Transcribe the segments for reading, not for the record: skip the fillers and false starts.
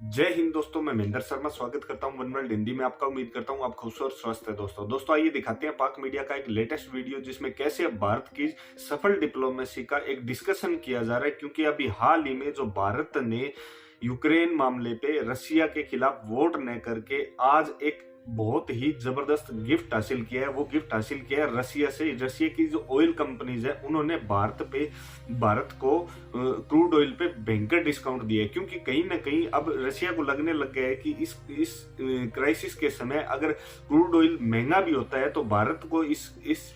जय हिंद दोस्तों, मैं महेंद्र शर्मा स्वागत करता हूं वन वर्ल्ड हिंदी में आपका। उम्मीद करता हूं आप खुश और स्वस्थ है। दोस्तों आइए दिखाते हैं पाक मीडिया का एक लेटेस्ट वीडियो जिसमें कैसे अब भारत की सफल डिप्लोमेसी का एक डिस्कशन किया जा रहा है। क्योंकि अभी हाल ही में जो भारत ने यूक्रेन मामले पे रशिया के खिलाफ वोट न करके आज एक बहुत ही जबरदस्त गिफ्ट हासिल किया है। वो गिफ्ट हासिल किया है रशिया से। रशिया की जो ऑयल कंपनीज है उन्होंने भारत को क्रूड ऑयल पे भयंकर डिस्काउंट दिया है। क्योंकि कहीं ना कहीं अब रशिया को लगने लग गया है कि इस क्राइसिस के समय अगर क्रूड ऑयल महंगा भी होता है तो भारत को इस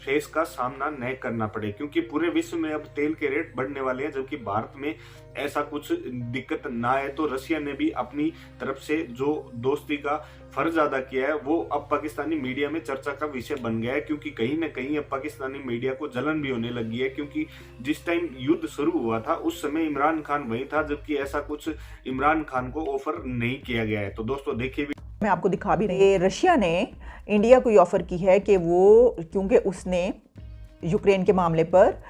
फेस का सामना न करना पड़े। क्योंकि पूरे विश्व में अब तेल के रेट बढ़ने वाले हैं, जबकि भारत में ऐसा कुछ दिक्कत ना है। तो रशिया ने भी अपनी तरफ से जो दोस्ती का फर्ज अदा किया है वो अब पाकिस्तानी मीडिया में चर्चा का विषय बन गया है। क्योंकि कहीं ना कहीं अब पाकिस्तानी मीडिया को जलन भी होने लगी है। क्योंकि जिस टाइम युद्ध शुरू हुआ था उस समय इमरान खान वही था, जबकि ऐसा कुछ इमरान खान को ऑफर नहीं किया गया है। तो दोस्तों देखिए, मैं आपको दिखा भी रही हूँ। रशिया ने इंडिया को ये ऑफ़र की है कि वो, क्योंकि उसने यूक्रेन के मामले पर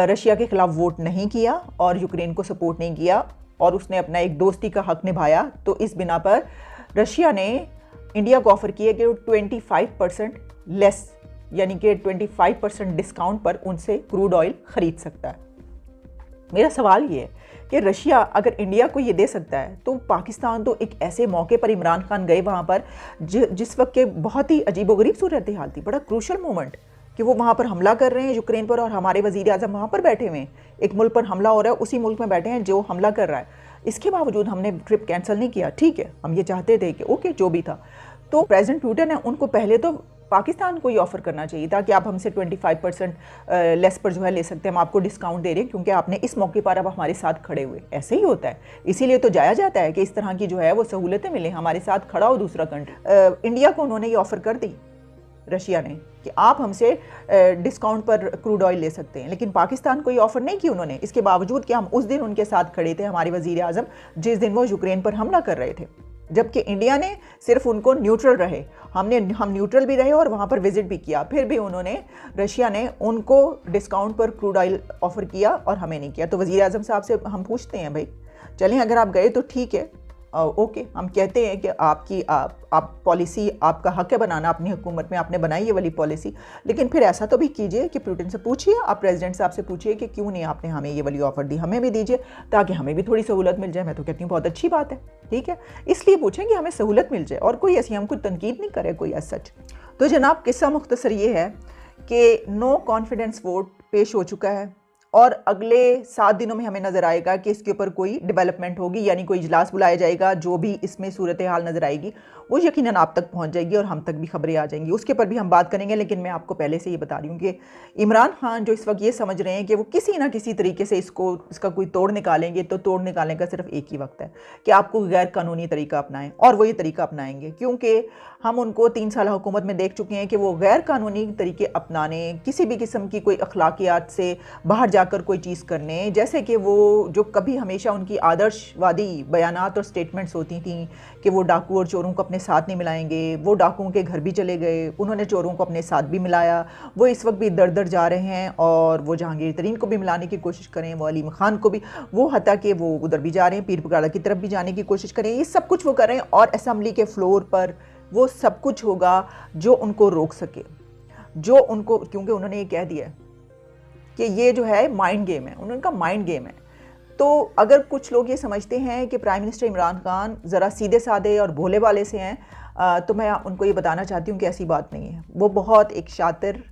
रशिया के खिलाफ वोट नहीं किया और यूक्रेन को सपोर्ट नहीं किया और उसने अपना एक दोस्ती का हक निभाया, तो इस बिना पर रशिया ने इंडिया को ऑफ़र किया कि वो 25% लेस, यानी कि 25% डिस्काउंट पर उनसे क्रूड ऑयल ख़रीद सकता है। मेरा सवाल ये है कि रशिया अगर इंडिया को ये दे सकता है तो पाकिस्तान तो एक ऐसे मौके पर, इमरान खान गए वहाँ पर जिस वक्त के बहुत ही अजीबोगरीब सूरत हाल थी, बड़ा क्रूशल मोमेंट कि वो वहाँ पर हमला कर रहे हैं यूक्रेन पर और हमारे वज़ीर आज़म वहाँ पर बैठे हुए हैं। एक मुल्क पर हमला हो रहा है, उसी मुल्क में बैठे हैं जो हमला कर रहा है। इसके बावजूद हमने ट्रिप कैंसिल नहीं किया। ठीक है, हम ये चाहते थे कि ओके जो भी था। तो प्रेसिडेंट पुतिन ने उनको पहले तो पाकिस्तान को ये ऑफ़र करना चाहिए था कि आप हमसे 25% लेस पर जो है ले सकते हैं, हम आपको डिस्काउंट दे रहे हैं क्योंकि आपने इस मौके पर अब हमारे साथ खड़े हुए। ऐसे ही होता है, इसीलिए तो जाया जाता है कि इस तरह की जो है वो सहूलतें मिलें, हमारे साथ खड़ा हो दूसरा कंट्री। इंडिया को उन्होंने ये ऑफ़र कर दी रशिया ने कि आप हमसे डिस्काउंट पर क्रूड ऑयल ले सकते हैं, लेकिन पाकिस्तान को ये ऑफ़र नहीं की उन्होंने। इसके बावजूद कि हम उस दिन उनके साथ खड़े थे, हमारे वज़ीर आज़म, जिस दिन वो यूक्रेन पर हमला कर रहे थे, जबकि इंडिया ने सिर्फ उनको न्यूट्रल रहे, हम न्यूट्रल भी रहे और वहाँ पर विजिट भी किया, फिर भी रशिया ने उनको डिस्काउंट पर क्रूड ऑयल ऑफ़र किया और हमें नहीं किया। तो वज़ीर आज़म साहब से हम पूछते हैं, भाई चलें, अगर आप गए तो ठीक है, ओके, हम कहते हैं कि आप पॉलिसी, आपका हक है बनाना, अपनी हुकूमत में आपने बनाई ये वाली पॉलिसी, लेकिन फिर ऐसा तो भी कीजिए कि पुतिन से पूछिए, आप प्रेसिडेंट साहब से पूछिए कि क्यों नहीं आपने हमें ये वाली ऑफ़र दी, हमें भी दीजिए ताकि हमें भी थोड़ी सहूलत मिल जाए। मैं तो कहती हूँ बहुत अच्छी बात है, ठीक है, इसलिए पूछें कि हमें सहूलत मिल जाए और कोई ऐसी हम कुछ तनकीद नहीं करें कोई एज सच। तो जनाब, किस्सा मुख्तसर ये है कि नो कॉन्फिडेंस वोट पेश हो चुका है और अगले 7 दिनों में हमें नज़र आएगा कि इसके ऊपर कोई डेवलपमेंट होगी, यानी कोई इजलास बुलाया जाएगा। जो भी इसमें सूरत हाल नज़र आएगी वो यकीनन आप तक पहुंच जाएगी और हम तक भी खबरें आ जाएंगी, उसके पर भी हम बात करेंगे। लेकिन मैं आपको पहले से ये बता रही हूँ कि इमरान खान जो इस वक्त ये समझ रहे हैं कि वो किसी ना किसी तरीके से इसका कोई तोड़ निकालेंगे, तो तोड़ निकालने का सिर्फ एक ही वक्त है कि आपको गैर कानूनी तरीका अपनाएं, और वो ये तरीका अपनाएंगे क्योंकि हम उनको 3 साल हुकूमत में देख चुके हैं कि वो गैर कानूनी तरीके अपनाने, किसी भी किस्म की कोई अखलाकियात से बाहर जाकर कोई चीज़ करने, जैसे कि वो जो कभी हमेशा उनकी आदर्शवादी बयानात और स्टेटमेंट्स होती थी कि वो डाकू और चोरों को अपने साथ नहीं मिलाएंगे, वो डाकुओं के घर भी चले गए, उन्होंने चोरों को अपने साथ भी मिलाया। वो इस वक्त भी दर दर जा रहे हैं और वो जहांगीर तरीन को भी मिलाने की कोशिश करें, वो अलीम खान को भी, वो हत्या कि वो उधर भी जा रहे हैं, पीर पगाड़ा की तरफ भी जाने की कोशिश करें। ये सब कुछ वो कर रहे हैं और असम्बली के फ्लोर पर वो सब कुछ होगा जो उनको रोक सके, जो उनको, क्योंकि उन्होंने ये कह दिया कि ये जो है माइंड गेम है, उनका माइंड गेम है। तो अगर कुछ लोग ये समझते हैं कि प्राइम मिनिस्टर इमरान खान ज़रा सीधे साधे और भोले वाले से हैं, तो मैं उनको ये बताना चाहती हूँ कि ऐसी बात नहीं है। वो बहुत एक शातिर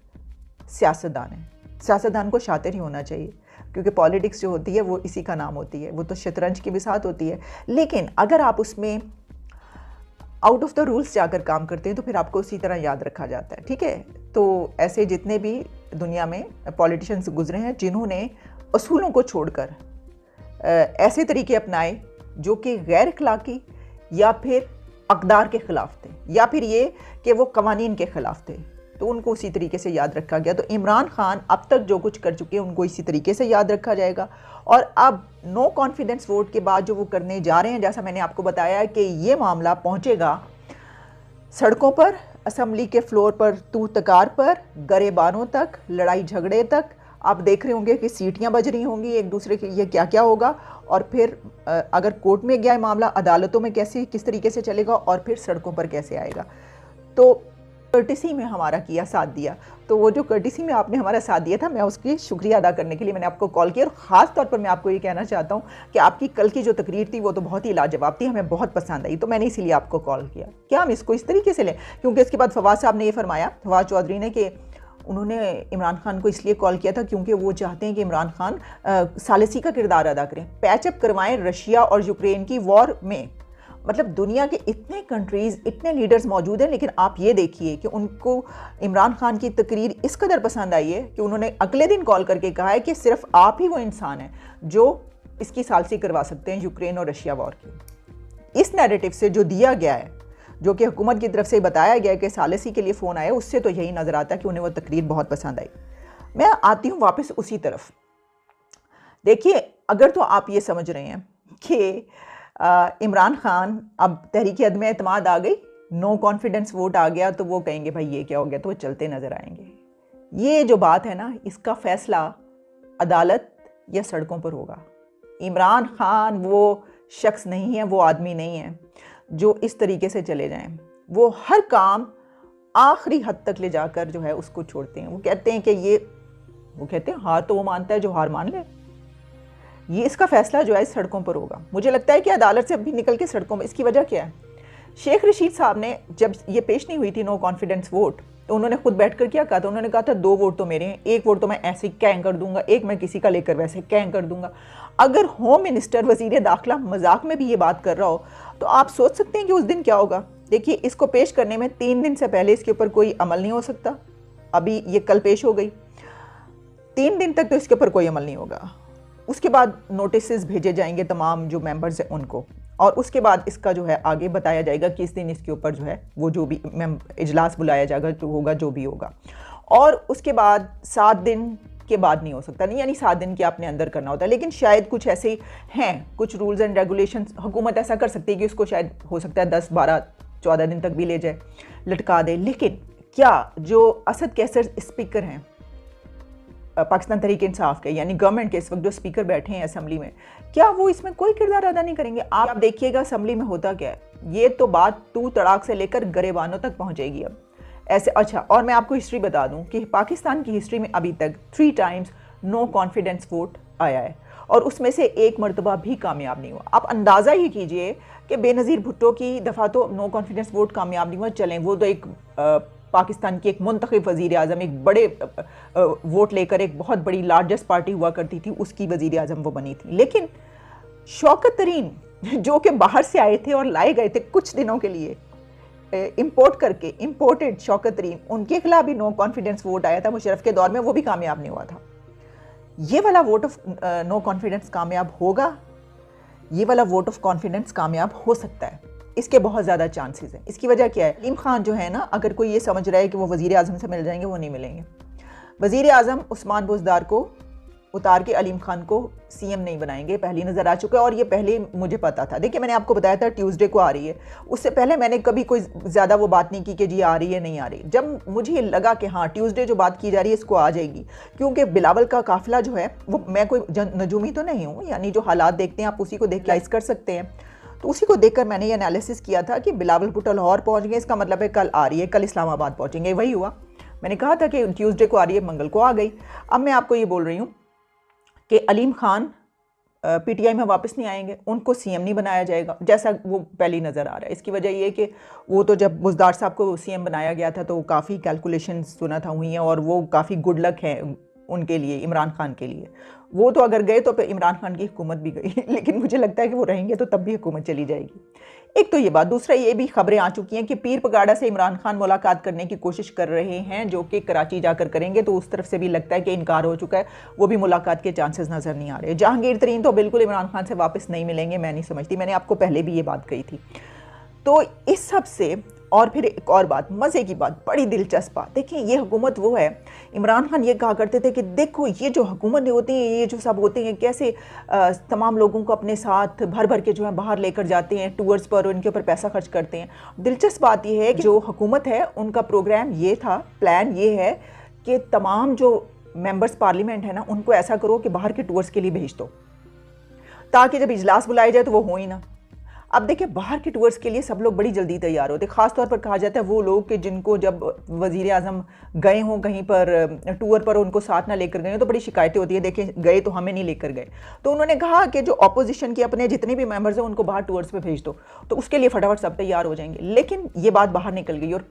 सियासतदान है। सियासतदान को शातिर ही होना चाहिए क्योंकि पॉलिटिक्स जो होती है वो इसी का नाम होती है, वो तो शतरंज की भी साथ होती है। लेकिन अगर आप उसमें आउट ऑफ द रूल्स जाकर काम करते हैं तो फिर आपको उसी तरह याद रखा जाता है, ठीक है। तो ऐसे जितने भी दुनिया में पॉलिटिशियंस गुजरे हैं जिन्होंने असूलों को छोड़कर ऐसे तरीके अपनाए जो कि गैर अखलाकी या फिर अक़दार के ख़िलाफ़ थे, या फिर ये कि वो कवानीन के ख़िलाफ़ थे, तो उनको उसी तरीके से याद रखा गया। तो इमरान खान अब तक जो कुछ कर चुके हैं उनको इसी तरीके से याद रखा जाएगा। और अब नो कॉन्फिडेंस वोट के बाद जो वो करने जा रहे हैं, जैसा मैंने आपको बताया कि ये मामला पहुंचेगा सड़कों पर, असम्बली के फ्लोर पर, तू तकार पर, गरेबानों तक, लड़ाई झगड़े तक, आप देख रहे होंगे कि सीटियां बज रही होंगी एक दूसरे की, ये क्या क्या होगा। और फिर अगर कोर्ट में गया है मामला, अदालतों में कैसे किस तरीके से चलेगा, और फिर सड़कों पर कैसे आएगा। तो कर्टिसी में हमारा किया, साथ दिया। तो वो जो कर्टिसी में आपने हमारा साथ दिया था, मैं उसकी शुक्रिया अदा करने के लिए मैंने आपको कॉल किया। और ख़ास तौर पर मैं आपको ये कहना चाहता हूँ कि आपकी कल की जो तकरीर थी वो तो बहुत ही लाजवाब थी, हमें बहुत पसंद आई। तो मैंने इसीलिए आपको कॉल किया। क्या हम इसको इस तरीके से लें? क्योंकि इसके बाद फवाद साहब ने ये फरमाया, फवाद चौधरी ने, कि उन्होंने इमरान खान को इसलिए कॉल किया था क्योंकि वो चाहते हैं कि इमरान खान सालिसी का किरदार अदा करें, पैचअप करवाएं रशिया और यूक्रेन की वॉर में। मतलब दुनिया के इतने कंट्रीज़, इतने लीडर्स मौजूद हैं, लेकिन आप ये देखिए कि उनको इमरान खान की तकरीर इस कदर पसंद आई है कि उन्होंने अगले दिन कॉल करके कहा है कि सिर्फ आप ही वो इंसान हैं जो इसकी सालसी करवा सकते हैं यूक्रेन और रशिया वॉर की। इस नैरेटिव से जो दिया गया है, जो कि हुकूमत की तरफ से बताया गया है कि सालसी के लिए फ़ोन आया, उससे तो यही नज़र आता है कि उन्हें वो तकरीर बहुत पसंद आई। मैं आती हूँ वापस उसी तरफ। देखिए, अगर तो आप ये समझ रहे हैं कि इमरान खान, अब तहरीक अदम एतमाद आ गई, नो कॉन्फिडेंस वोट आ गया, तो वो कहेंगे भाई ये क्या हो गया, तो वो चलते नज़र आएंगे। ये जो बात है ना, इसका फैसला अदालत या सड़कों पर होगा। इमरान खान वो शख्स नहीं है, वो आदमी नहीं है जो इस तरीके से चले जाएं। वो हर काम आखिरी हद तक ले जाकर जो है उसको छोड़ते हैं। वो कहते हैं कि वो कहते हैं हार तो वो मानता है जो हार मान ले। ये इसका फैसला जो है सड़कों पर होगा। मुझे लगता है कि अदालत से अभी निकल के सड़कों में। इसकी वजह क्या है? शेख रशीद साहब ने जब ये पेश नहीं हुई थी नो कॉन्फिडेंस वोट, तो उन्होंने खुद बैठकर क्या कहा था? उन्होंने कहा था 2 वोट तो मेरे हैं, 1 वोट तो मैं ऐसे कैं कर दूंगा, एक मैं किसी का लेकर वैसे कैं कर दूंगा। अगर होम मिनिस्टर, वजीर दाखिला मजाक में भी ये बात कर रहा हो, तो आप सोच सकते हैं कि उस दिन क्या होगा। देखिए, इसको पेश करने में 3 दिन से पहले इसके ऊपर कोई अमल नहीं हो सकता। अभी ये कल पेश हो गई, 3 दिन तक तो इसके ऊपर कोई अमल नहीं होगा। उसके बाद नोटिस भेजे जाएंगे तमाम जो मेंबर्स हैं उनको, और उसके बाद इसका जो है आगे बताया जाएगा कि इस दिन इसके ऊपर जो है वो जो भी इजलास बुलाया जाएगा, जो होगा जो भी होगा। और उसके बाद 7 दिन के बाद नहीं हो सकता, नहीं यानी 7 दिन के आपने अंदर करना होता है। लेकिन शायद कुछ ऐसे हैं, कुछ रूल्स एंड रेगुलेशंस हुकूमत ऐसा कर सकती है कि उसको शायद हो सकता है 10, 12, 14 दिन तक भी ले जाए, लटका दे। लेकिन क्या जो असद कैसर स्पीकर हैं पाकिस्तान तहरीक इंसाफ के, यानी गवर्नमेंट के इस वक्त जो स्पीकर बैठे हैं असेंबली में, क्या वो इसमें कोई किरदार अदा नहीं करेंगे? आप देखिएगा असेंबली में होता क्या है। ये तो बात तू तड़ाक से लेकर गरेबानों तक पहुंचेगी अब ऐसे। अच्छा, और मैं आपको हिस्ट्री बता दूं कि पाकिस्तान की हिस्ट्री में अभी तक 3 टाइम्स नो कॉन्फिडेंस वोट आया है, और उसमें से 1 मरतबा भी कामयाब नहीं हुआ। आप अंदाज़ा ही कीजिए कि बेनज़ीर भुट्टो की दफ़ा तो नो कॉन्फिडेंस वोट कामयाब नहीं हुआ। चलें, वो तो एक पाकिस्तान की एक मुंतखब वज़ीर आज़म, एक बड़े वोट लेकर एक बहुत बड़ी लार्जेस्ट पार्टी हुआ करती थी, उसकी वज़ीर आज़म वो बनी थी। लेकिन शौकत तरीन जो कि बाहर से आए थे और लाए गए थे कुछ दिनों के लिए, इंपोर्ट करके, इंपोर्टेड शौकत तरीन, उनके खिलाफ भी नो कॉन्फिडेंस वोट आया था मुशर्रफ के दौर में, वो भी कामयाब नहीं हुआ था। ये वाला वोट ऑफ नो कॉन्फिडेंस कामयाब होगा, ये वाला वोट ऑफ कॉन्फिडेंस कामयाब हो सकता है। इसके बहुत ज़्यादा चांसेस हैं। इसकी वजह क्या है? अलीम खान जो है ना, अगर कोई ये समझ रहा है कि वो वज़ीर आज़म से मिल जाएंगे, वो नहीं मिलेंगे। वज़ीर आज़म उस्मान बुज़दार को उतार के अलीम खान को सीएम नहीं बनाएंगे, पहली नज़र आ चुका है, और ये पहले मुझे पता था। देखिए, मैंने आपको बताया था ट्यूसडे को आ रही है, उससे पहले मैंने कभी कोई ज़्यादा वो बात नहीं की कि जी आ रही है नहीं आ रही। जब मुझे लगा कि हाँ ट्यूसडे जो बात की जा रही है इसको आ जाएगी, क्योंकि बिलावल का काफिला जो है वो, मैं कोई नजूमी तो नहीं हूँ, यानी जो हालात देखते हैं आप उसी को देख के कर सकते हैं, तो उसी को देखकर मैंने ये एनालिसिस किया था कि बिलावल भुट्टो लाहौर पहुँच गए, इसका मतलब है कल आ रही है, कल इस्लामाबाद पहुँचेंगे। वही हुआ। मैंने कहा था कि ट्यूसडे को आ रही है, मंगल को आ गई। अब मैं आपको ये बोल रही हूँ कि अलीम खान पीटीआई में वापस नहीं आएंगे, उनको सीएम नहीं बनाया जाएगा जैसा वो पहली नज़र आ रहा है। इसकी वजह ये है कि वो तो जब बुज़दार साहब को सीएम बनाया गया था तो काफ़ी कैलकुलेशन सुना था हुई हैं, और वो काफ़ी गुड लक है उनके लिए, इमरान खान के लिए। वो तो अगर गए तो इमरान खान की हुकूमत भी गई लेकिन मुझे लगता है कि वो रहेंगे तो तब भी हुकूमत चली जाएगी। एक तो ये बात। दूसरा, ये भी खबरें आ चुकी हैं कि पीर पगाड़ा से इमरान खान मुलाकात करने की कोशिश कर रहे हैं, जो कि कराची जाकर करेंगे, तो उस तरफ से भी लगता है कि इनकार हो चुका है, वो भी मुलाकात के चांसेस नज़र नहीं आ रहे। जहांगीर तरीन तो बिल्कुल इमरान खान से वापस नहीं मिलेंगे, मैं नहीं समझती, मैंने आपको पहले भी ये बात कही थी। तो इस सब से, और फिर एक और बात, मज़े की बात, बड़ी दिलचस्प बात, देखिए ये हुकूमत वो है, इमरान खान ये कहा करते थे कि देखो ये जो हुकूमत होती है, ये जो सब होते हैं, कैसे तमाम लोगों को अपने साथ भर भर के जो है बाहर लेकर जाते हैं टूर्स पर, और इनके ऊपर पैसा खर्च करते हैं। दिलचस्प बात ये है कि जो हुकूमत है उनका प्रोग्राम ये था, प्लान ये है कि तमाम जो मेंबर्स पार्लियामेंट है ना, उनको ऐसा करो कि बाहर के टूर्स के लिए भेज दो, ताकि जब इजलास बुलाया जाए तो वो हो ही ना। अब देखिए, बाहर के टूर्स के लिए सब लोग बड़ी जल्दी तैयार होते हैं। ख़ास तौर पर कहा जाता है वो लोग कि जिनको जब वज़ीर आज़म गए हों कहीं पर टूर पर, उनको साथ ना लेकर गए हो तो बड़ी शिकायतें होती है, देखें गए तो हमें नहीं लेकर गए। तो उन्होंने कहा कि जो अपोजिशन के अपने जितने भी मेंबर्स हैं उनको बाहर टूर्स पे भेज दो, तो उसके लिए फटाफट सब तैयार हो जाएंगे। लेकिन ये बात बाहर निकल गई और